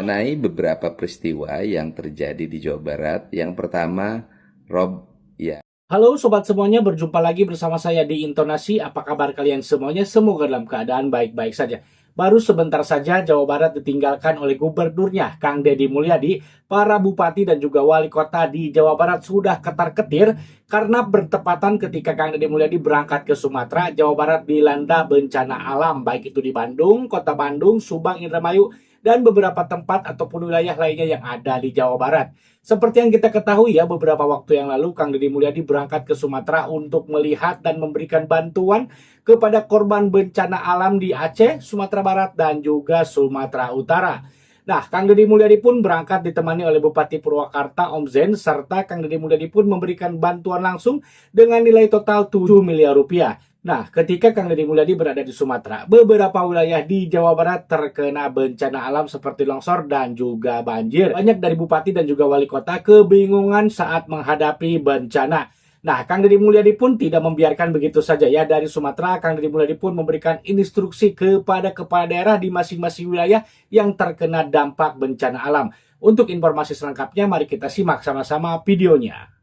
mengenai beberapa peristiwa yang terjadi di Jawa Barat. Yang pertama, Rob, ya. Halo sobat semuanya, berjumpa lagi bersama saya di Intonasi. Apa kabar kalian semuanya? Semoga dalam keadaan baik-baik saja. Baru sebentar saja Jawa Barat ditinggalkan oleh gubernurnya, Kang Deddy Mulyadi. Para bupati dan juga wali kota di Jawa Barat sudah ketar-ketir karena bertepatan ketika Kang Deddy Mulyadi berangkat ke Sumatera. Jawa Barat dilanda bencana alam, baik itu di Bandung, Kota Bandung, Subang, Indramayu, dan beberapa tempat ataupun wilayah lainnya yang ada di Jawa Barat. Seperti yang kita ketahui ya, beberapa waktu yang lalu Kang Deddy Mulyadi berangkat ke Sumatera untuk melihat dan memberikan bantuan kepada korban bencana alam di Aceh, Sumatera Barat, dan juga Sumatera Utara. Nah, Kang Deddy Mulyadi pun berangkat ditemani oleh Bupati Purwakarta, Om Zen, serta Kang Deddy Mulyadi pun memberikan bantuan langsung dengan nilai total 7 miliar rupiah. Nah, ketika Kang Deddy Mulyadi berada di Sumatera, beberapa wilayah di Jawa Barat terkena bencana alam seperti longsor dan juga banjir. Banyak dari bupati dan juga wali kota kebingungan saat menghadapi bencana. Nah, Kang Deddy Mulyadi pun tidak membiarkan begitu saja ya. Dari Sumatera, Kang Deddy Mulyadi pun memberikan instruksi kepada kepala daerah di masing-masing wilayah yang terkena dampak bencana alam. Untuk informasi selengkapnya, mari kita simak sama-sama videonya.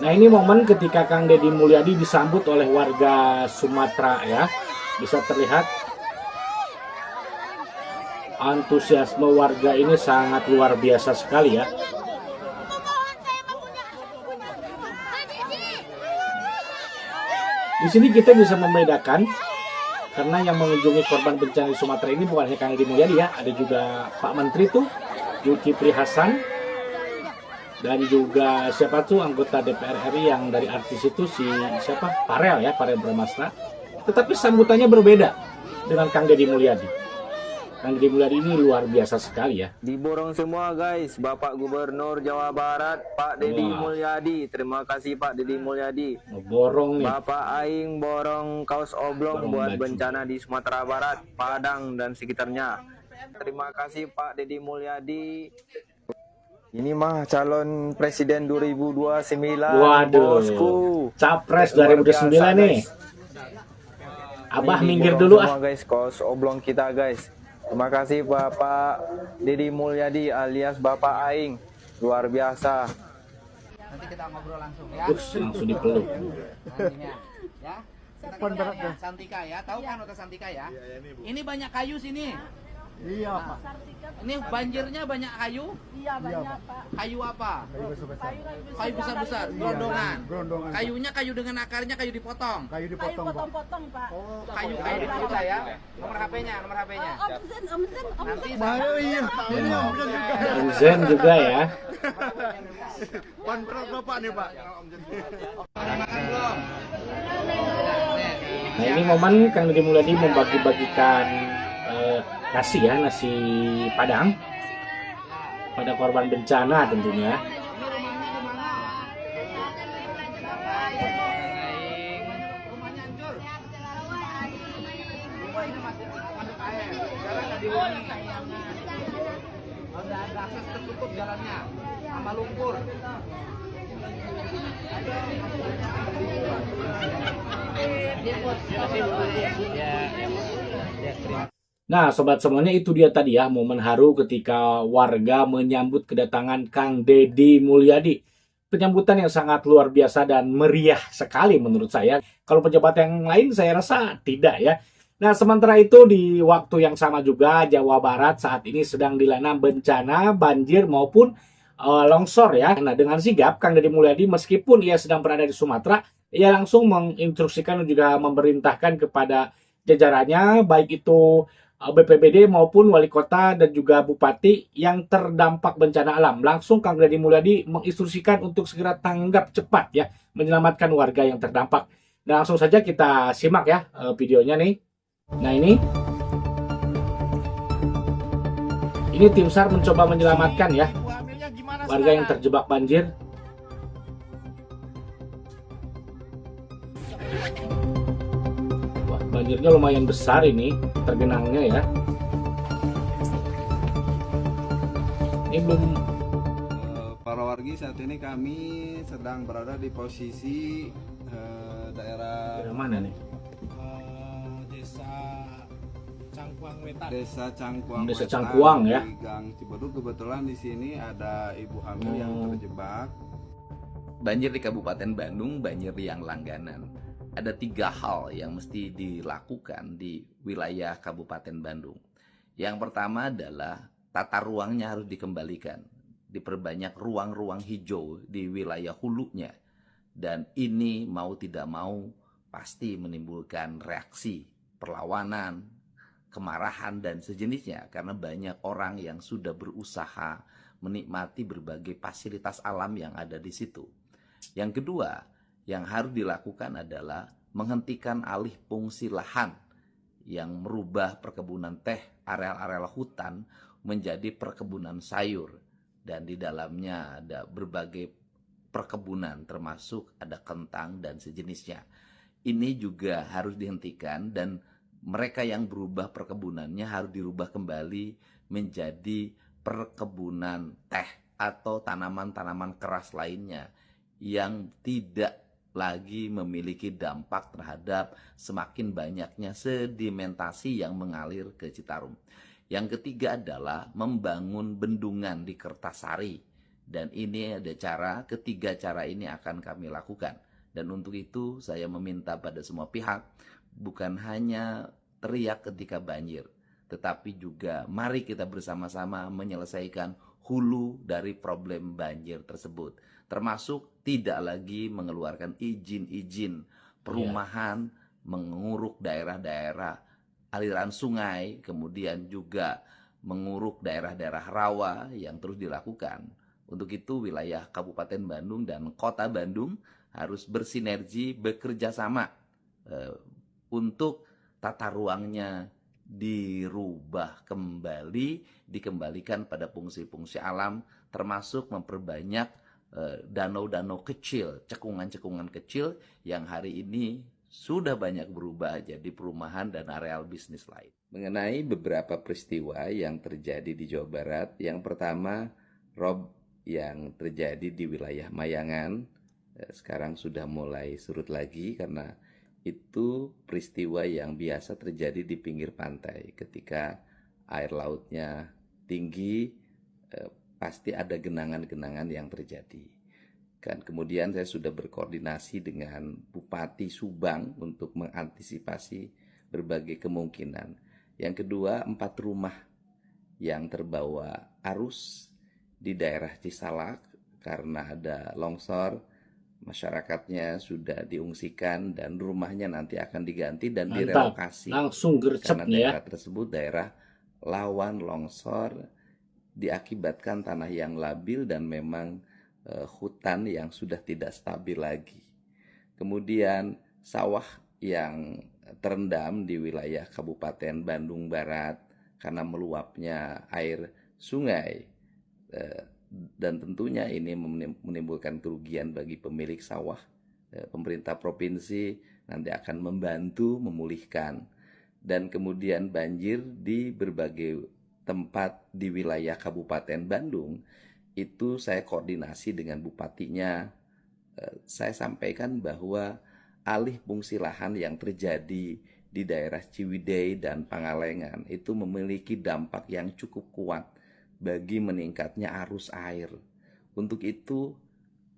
Nah, ini momen ketika Kang Deddy Mulyadi disambut oleh warga Sumatera ya. Bisa terlihat antusiasme warga ini sangat luar biasa sekali ya. Di sini kita bisa membedakan karena yang mengunjungi korban bencana di Sumatera ini bukan hanya Kang Deddy Mulyadi ya, ada juga Pak Menteri tuh, Zulkifli Hasan, dan juga siapa tuh anggota DPR RI yang dari artis itu si siapa? Farel ya, Farel Bramasta. Tetapi sambutannya berbeda dengan Kang Deddy Mulyadi. Kang Deddy Mulyadi ini luar biasa sekali ya. Diborong semua guys, Bapak Gubernur Jawa Barat, Pak Deddy Mulyadi. Terima kasih Pak Deddy Mulyadi. Borong nih. Bapak Aing borong kaos oblong Borong buat baju. bencana di Sumatera Barat, Padang dan sekitarnya. Terima kasih Pak Deddy Mulyadi. Ini mah calon presiden 2029. Waduh, bosku. Capres Luar 2009 biasa, nih. guys. Abah Ini minggir diborong dulu semua, guys, kaos oblong kita guys. Terima kasih Bapak Deddy Mulyadi alias Bapak Aing. Luar biasa. Nanti kita ngobrol langsung ya. Langsung dipeluk. Nantinya, ya. Kita Santika ya, tahu kan Hotel Santika ya? Ini banyak kayu sini. Iya, Pak. Ini banjirnya banyak kayu. Iya, Pak. Kayu apa? Kayu besar. Kayu besar, gerondongan. Gerondongan. Kayunya kayu dengan akarnya kayu dipotong. Kayu dipotong, Pak. potong-potong, Pak. Kayu dipotong ya. Nomor HP-nya. Om Zen. Nanti Bayu, iya. Ini Om Zen juga. Om Zen juga ya. Pan berat Bapak nih, Pak. Nah, ini momen Kang Deddy Mulyadi membagi-bagikan nasi ya, nasi Padang pada korban bencana tentunya. rumahnya hancur. Rumah ini masih masuk air. Jalan nggak diulangi. Ada akses tertutup jalannya sama lumpur. Nah, sobat semuanya, itu dia tadi ya momen haru ketika warga menyambut kedatangan Kang Deddy Mulyadi. Penyambutan yang sangat luar biasa dan meriah sekali menurut saya. Kalau pejabat yang lain saya rasa tidak ya. Nah, sementara itu di waktu yang sama juga Jawa Barat saat ini sedang dilanda bencana banjir maupun longsor ya. Nah, dengan sigap Kang Deddy Mulyadi meskipun ia sedang berada di Sumatera, ia langsung menginstruksikan dan juga memerintahkan kepada jajarannya baik itu BPBD maupun wali kota dan juga bupati yang terdampak bencana alam. Langsung Kang Deddy Mulyadi menginstruksikan untuk segera tanggap cepat ya, menyelamatkan warga yang terdampak. Nah, langsung saja kita simak ya videonya nih. Nah, ini tim SAR mencoba menyelamatkan ya warga yang terjebak banjir. Wah, banjirnya lumayan besar ini tergenangnya ya. Ini belum. Para wargi, saat ini kami sedang berada di posisi daerah Daerah mana nih? Desa Desa Cangkuang. Desa Wetan, Cangkuang, ya. Di Gang Cibadut. Kebetulan di sini ada ibu hamil yang terjebak. Banjir di Kabupaten Bandung, banjir yang langganan. Ada 3 hal yang mesti dilakukan di wilayah Kabupaten Bandung. Yang pertama adalah tata ruangnya harus dikembalikan. Diperbanyak ruang-ruang hijau di wilayah hulunya. Dan ini mau tidak mau pasti menimbulkan reaksi, perlawanan, kemarahan, dan sejenisnya. Karena banyak orang yang sudah berusaha menikmati berbagai fasilitas alam yang ada di situ. Yang kedua, yang harus dilakukan adalah menghentikan alih fungsi lahan yang merubah perkebunan teh, areal-areal hutan menjadi perkebunan sayur. Dan di dalamnya ada berbagai perkebunan, termasuk ada kentang dan sejenisnya. Ini juga harus dihentikan, dan mereka yang berubah perkebunannya harus dirubah kembali menjadi perkebunan teh atau tanaman-tanaman keras lainnya yang tidak lagi memiliki dampak terhadap semakin banyaknya sedimentasi yang mengalir ke Citarum. Yang ketiga adalah membangun bendungan di Kertasari. Dan ini ada ketiga cara ini akan kami lakukan. Dan untuk itu saya meminta pada semua pihak, bukan hanya teriak ketika banjir, tetapi juga mari kita bersama-sama menyelesaikan hulu dari problem banjir tersebut. Termasuk tidak lagi mengeluarkan izin-izin perumahan, menguruk daerah-daerah aliran sungai, kemudian juga menguruk daerah-daerah rawa yang terus dilakukan. Untuk itu wilayah Kabupaten Bandung dan Kota Bandung harus bersinergi, bekerja sama untuk tata ruangnya dirubah kembali, dikembalikan pada fungsi-fungsi alam, termasuk memperbanyak danau-danau kecil, cekungan-cekungan kecil yang hari ini sudah banyak berubah jadi perumahan dan areal bisnis lain. Mengenai beberapa peristiwa yang terjadi di Jawa Barat, yang pertama rob yang terjadi di wilayah Mayangan, sekarang sudah mulai surut lagi karena itu peristiwa yang biasa terjadi di pinggir pantai. Ketika air lautnya tinggi, pasti ada genangan-genangan yang terjadi. Kan kemudian saya sudah berkoordinasi dengan Bupati Subang untuk mengantisipasi berbagai kemungkinan. Yang kedua, 4 rumah yang terbawa arus di daerah Cisalak karena ada longsor, masyarakatnya sudah diungsikan dan rumahnya nanti akan diganti dan direlokasi. Langsung gercep karena nih ya. daerah tersebut daerah lawan longsor, diakibatkan tanah yang labil dan memang hutan yang sudah tidak stabil lagi. Kemudian sawah yang terendam di wilayah Kabupaten Bandung Barat karena meluapnya air sungai, dan tentunya ini menimbulkan kerugian bagi pemilik sawah. Pemerintah provinsi nanti akan membantu memulihkan. Dan kemudian banjir di berbagai tempat di wilayah Kabupaten Bandung, itu saya koordinasi dengan bupatinya. Saya sampaikan bahwa alih fungsi lahan yang terjadi di daerah Ciwidey dan Pangalengan itu memiliki dampak yang cukup kuat bagi meningkatnya arus air. Untuk itu,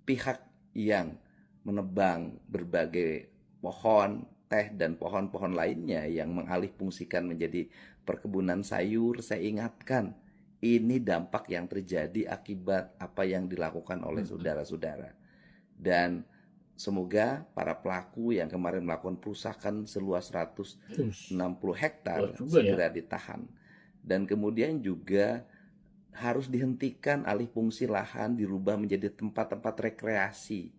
pihak yang menebang berbagai pohon teh dan pohon-pohon lainnya yang mengalih fungsikan menjadi perkebunan sayur, saya ingatkan, ini dampak yang terjadi akibat apa yang dilakukan oleh saudara-saudara. Dan semoga para pelaku yang kemarin melakukan perusakan seluas 160 hektar segera ditahan. Dan kemudian juga harus dihentikan alih fungsi lahan, dirubah menjadi tempat-tempat rekreasi,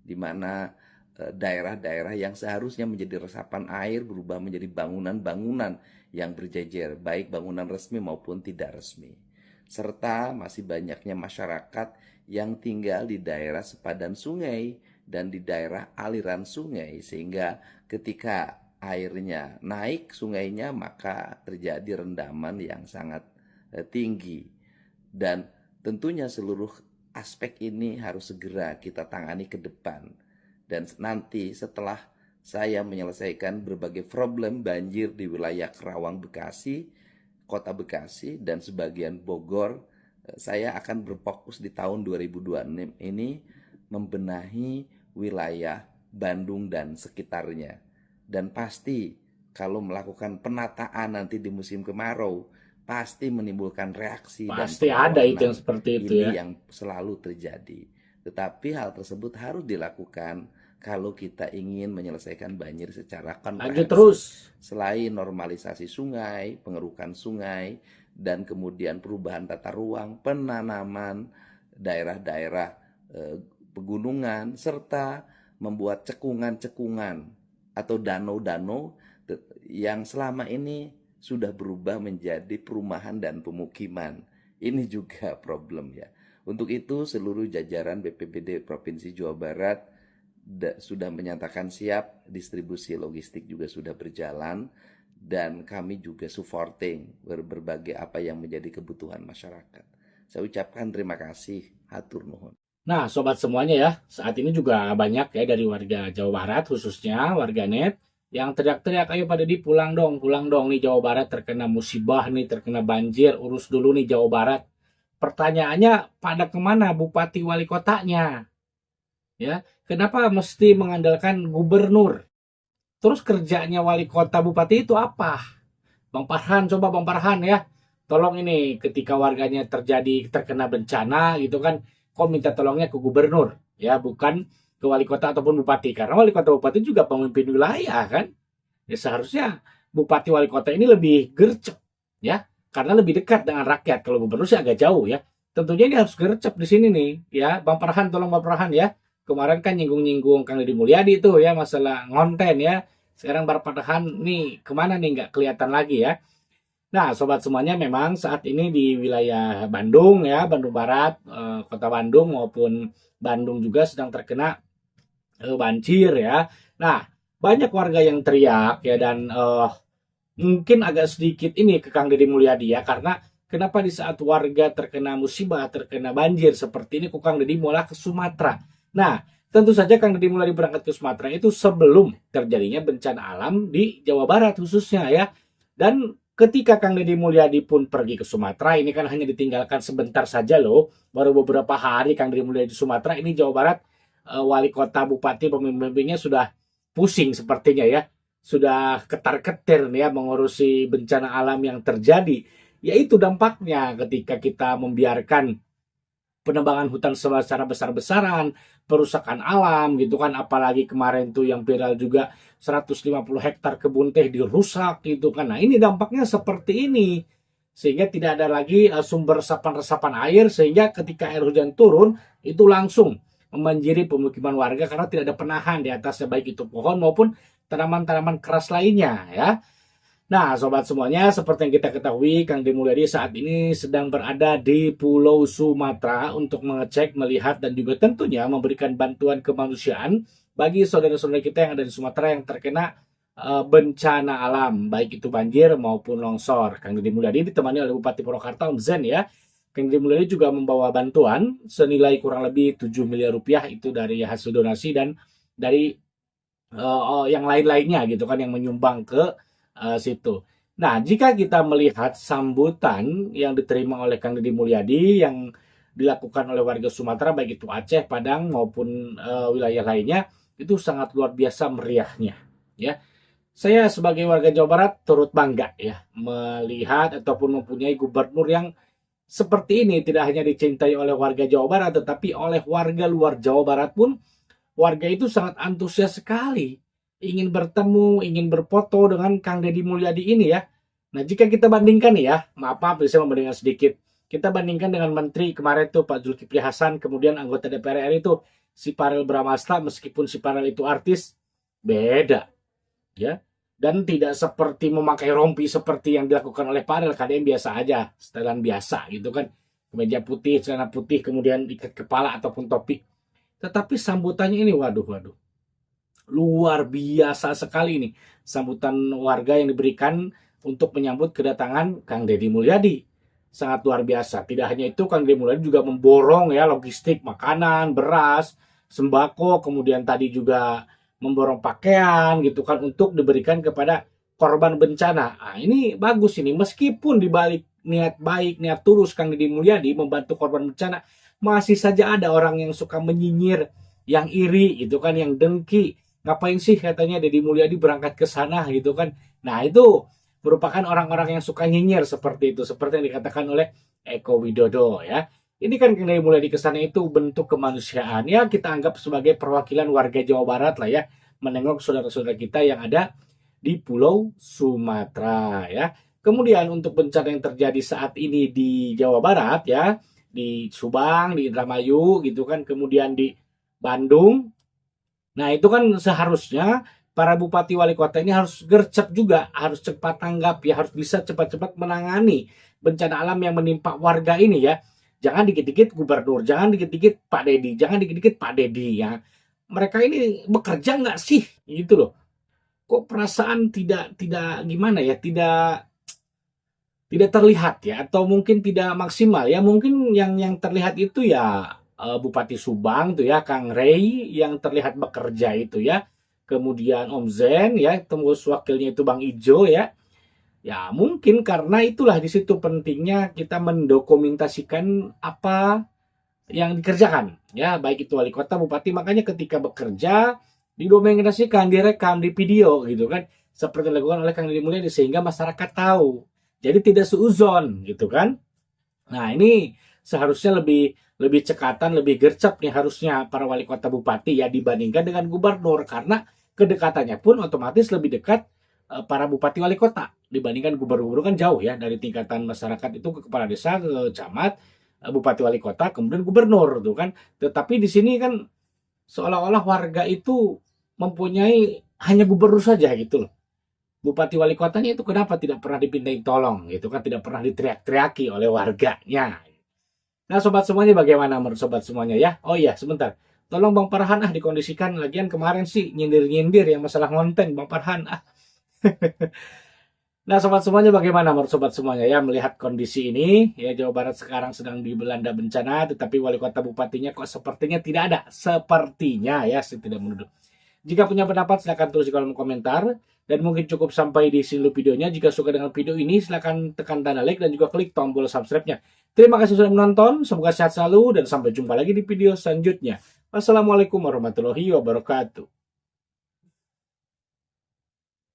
di mana daerah-daerah yang seharusnya menjadi resapan air berubah menjadi bangunan-bangunan yang berjejer, baik bangunan resmi maupun tidak resmi. Serta masih banyaknya masyarakat yang tinggal di daerah sepadan sungai dan di daerah aliran sungai, sehingga ketika airnya naik sungainya maka terjadi rendaman yang sangat tinggi. Dan tentunya seluruh aspek ini harus segera kita tangani ke depan. Dan nanti setelah saya menyelesaikan berbagai problem banjir di wilayah Kerawang, Bekasi, Kota Bekasi, dan sebagian Bogor. Saya akan berfokus di tahun 2026 ini membenahi wilayah Bandung dan sekitarnya. Dan pasti kalau melakukan penataan nanti di musim kemarau, pasti menimbulkan reaksi Pasti dan ada itu yang perlawanan. seperti itu Ini ya. yang selalu terjadi. Tetapi hal tersebut harus dilakukan kalau kita ingin menyelesaikan banjir secara Lanjut komprehensif. terus. Selain normalisasi sungai, pengerukan sungai, dan kemudian perubahan tata ruang, penanaman daerah-daerah pegunungan, serta membuat cekungan-cekungan atau danau-danau yang selama ini sudah berubah menjadi perumahan dan pemukiman. Ini juga problem ya. Untuk itu seluruh jajaran BPBD Provinsi Jawa Barat sudah menyatakan siap, distribusi logistik juga sudah berjalan, dan kami juga supporting berbagai apa yang menjadi kebutuhan masyarakat. Saya ucapkan terima kasih, hatur nuhun. Nah, sobat semuanya ya, saat ini juga banyak ya dari warga Jawa Barat, khususnya warganet, yang teriak-teriak, ayo Pak Deddy pulang dong nih, Jawa Barat terkena musibah nih, terkena banjir, urus dulu nih Jawa Barat. Pertanyaannya, pada kemana Bupati Wali Kotanya? Ya, kenapa mesti mengandalkan gubernur? Terus kerjanya wali kota bupati itu apa? Bang Farhan, coba Bang Farhan ya, tolong ini ketika warganya terkena bencana gitu kan, kok minta tolongnya ke gubernur ya, bukan ke wali kota ataupun bupati, karena wali kota bupati juga pemimpin wilayah kan. Ya seharusnya bupati wali kota ini lebih gercep ya, karena lebih dekat dengan rakyat. Kalau gubernur sih agak jauh ya. Tentunya ini harus gercep di sini nih ya. Bang Farhan, tolong Bang Farhan ya. Kemarin kan nyinggung-nyinggung Kang Deddy Mulyadi tuh ya, masalah ngonten ya. Sekarang Bang Farhan nih kemana nih, nggak kelihatan lagi ya. Nah, sobat semuanya, memang saat ini di wilayah Bandung ya, Bandung Barat, Kota Bandung maupun Bandung juga sedang terkena banjir ya. Nah, banyak warga yang teriak ya, dan mungkin agak sedikit ini ke Kang Deddy Mulyadi ya, karena kenapa di saat warga terkena musibah, terkena banjir seperti ini, kok Kang Deddy malah ke Sumatera. Nah, tentu saja Kang Deddy Mulyadi berangkat ke Sumatera itu sebelum terjadinya bencana alam di Jawa Barat khususnya ya. Dan ketika Kang Deddy Mulyadi pun pergi ke Sumatera, ini kan hanya ditinggalkan sebentar saja loh, baru beberapa hari Kang Deddy Mulyadi di Sumatera, ini Jawa Barat wali kota, bupati, pemimpinnya sudah pusing sepertinya ya, sudah ketar-ketir ya mengurusi bencana alam yang terjadi. Yaitu dampaknya ketika kita membiarkan penebangan hutan secara besar-besaran, perusakan alam gitu kan, apalagi kemarin tuh yang viral juga 150 hektar kebun teh dirusak gitu kan. Nah, ini dampaknya seperti ini. Sehingga tidak ada lagi sumber resapan-resapan air, sehingga ketika air hujan turun itu langsung membanjiri pemukiman warga karena tidak ada penahan di atasnya, baik itu pohon maupun tanaman-tanaman keras lainnya ya. Nah, sobat semuanya, seperti yang kita ketahui, Kang Deddy Mulyadi saat ini sedang berada di Pulau Sumatera untuk mengecek, melihat, dan juga tentunya memberikan bantuan kemanusiaan bagi saudara-saudara kita yang ada di Sumatera yang terkena bencana alam, baik itu banjir maupun longsor. Kang Deddy Mulyadi ditemani oleh Bupati Purwakarta, Om Zen ya. Kang Deddy Mulyadi juga membawa bantuan senilai kurang lebih 7 miliar rupiah, itu dari hasil donasi dan dari yang lain-lainnya gitu kan, yang menyumbang ke situ. Nah, jika kita melihat sambutan yang diterima oleh Kang Deddy Mulyadi yang dilakukan oleh warga Sumatera, baik itu Aceh, Padang maupun wilayah lainnya, itu sangat luar biasa meriahnya ya. Saya sebagai warga Jawa Barat turut bangga ya melihat ataupun mempunyai gubernur yang seperti ini, tidak hanya dicintai oleh warga Jawa Barat tetapi oleh warga luar Jawa Barat pun. Warga itu sangat antusias sekali ingin bertemu, ingin berfoto dengan Kang Deddy Mulyadi ini ya. Nah, jika kita bandingkan ya, maaf bisa membandingkan sedikit. Kita bandingkan dengan menteri kemarin tuh Pak Zulkifli Hasan, kemudian anggota DPR RI itu si Farel Bramasta, meskipun si Farel itu artis, beda ya. Dan tidak seperti memakai rompi seperti yang dilakukan oleh Farel, kadang biasa aja, setelan biasa gitu kan. Kemeja putih, celana putih, kemudian ikat kepala ataupun topi. Tetapi sambutannya ini waduh. Luar biasa sekali ini sambutan warga yang diberikan untuk menyambut kedatangan Kang Deddy Mulyadi. Sangat luar biasa. Tidak hanya itu, Kang Deddy Mulyadi juga memborong ya logistik makanan, beras, sembako, kemudian tadi juga memborong pakaian gitu kan untuk diberikan kepada korban bencana. Nah, ini bagus ini, meskipun dibalik niat baik, niat tulus Kang Deddy Mulyadi membantu korban bencana, masih saja ada orang yang suka menyinyir, yang iri gitu kan, yang dengki. Ngapain sih katanya Deddy Mulyadi berangkat ke sana gitu kan. Nah, itu merupakan orang-orang yang suka nyinyir seperti itu, seperti yang dikatakan oleh Eko Widodo ya. Ini kan Kang Deddy Mulyadi ke sana itu bentuk kemanusiaan ya, kita anggap sebagai perwakilan warga Jawa Barat lah ya, menengok saudara-saudara kita yang ada di Pulau Sumatera ya. Kemudian untuk bencana yang terjadi saat ini di Jawa Barat ya, di Subang, di Indramayu gitu kan, kemudian di Bandung. Nah, itu kan seharusnya para bupati wali kota ini harus gercep juga, harus cepat tanggap ya, harus bisa cepat-cepat menangani bencana alam yang menimpa warga ini ya. Jangan dikit-dikit gubernur, jangan dikit-dikit Pak Deddy, jangan dikit-dikit Pak Deddy ya. Mereka ini bekerja nggak sih? Gitu loh. Kok perasaan tidak gimana ya, tidak terlihat ya, atau mungkin tidak maksimal ya. Mungkin yang terlihat itu ya Bupati Subang tuh ya, Kang Rey yang terlihat bekerja itu ya. Kemudian Om Zen ya, tembus wakilnya itu Bang Ijo ya. Ya mungkin karena itulah di situ pentingnya kita mendokumentasikan apa yang dikerjakan ya, baik itu wali kota, bupati. Makanya ketika bekerja didokumentasikan, direkam di video gitu kan, seperti yang dilakukan oleh Kang Deddy Mulyadi, sehingga masyarakat tahu. Jadi tidak seuzon gitu kan. Nah, ini seharusnya lebih cekatan, lebih gercep nih harusnya para wali kota bupati ya dibandingkan dengan gubernur, karena kedekatannya pun otomatis lebih dekat para bupati wali kota dibandingkan gubernur kan jauh ya, dari tingkatan masyarakat itu ke kepala desa, ke camat, bupati wali kota, kemudian gubernur tuh kan. Tetapi di sini kan seolah-olah warga itu mempunyai hanya gubernur saja gitu loh. Bupati wali kotanya itu kenapa tidak pernah dipintain tolong gitu kan, tidak pernah diteriak-teriaki oleh warganya. Nah, sobat semuanya, bagaimana menurut sobat semuanya ya? Oh iya, sebentar. Tolong Bang Farhan dikondisikan, lagian kemarin sih nyindir-nyindir yang masalah konten Bang Farhan. Nah, sobat semuanya, bagaimana menurut sobat semuanya ya melihat kondisi ini ya? Jawa Barat sekarang sedang dilanda bencana, tetapi wali kota bupatinya kok sepertinya tidak ada. Sepertinya ya, saya tidak menuduh. Jika punya pendapat silahkan tulis di kolom komentar. Dan mungkin cukup sampai di sini dulu videonya. Jika suka dengan video ini silahkan tekan tanda like dan juga klik tombol subscribe-nya. Terima kasih sudah menonton. Semoga sehat selalu dan sampai jumpa lagi di video selanjutnya. Wassalamualaikum warahmatullahi wabarakatuh.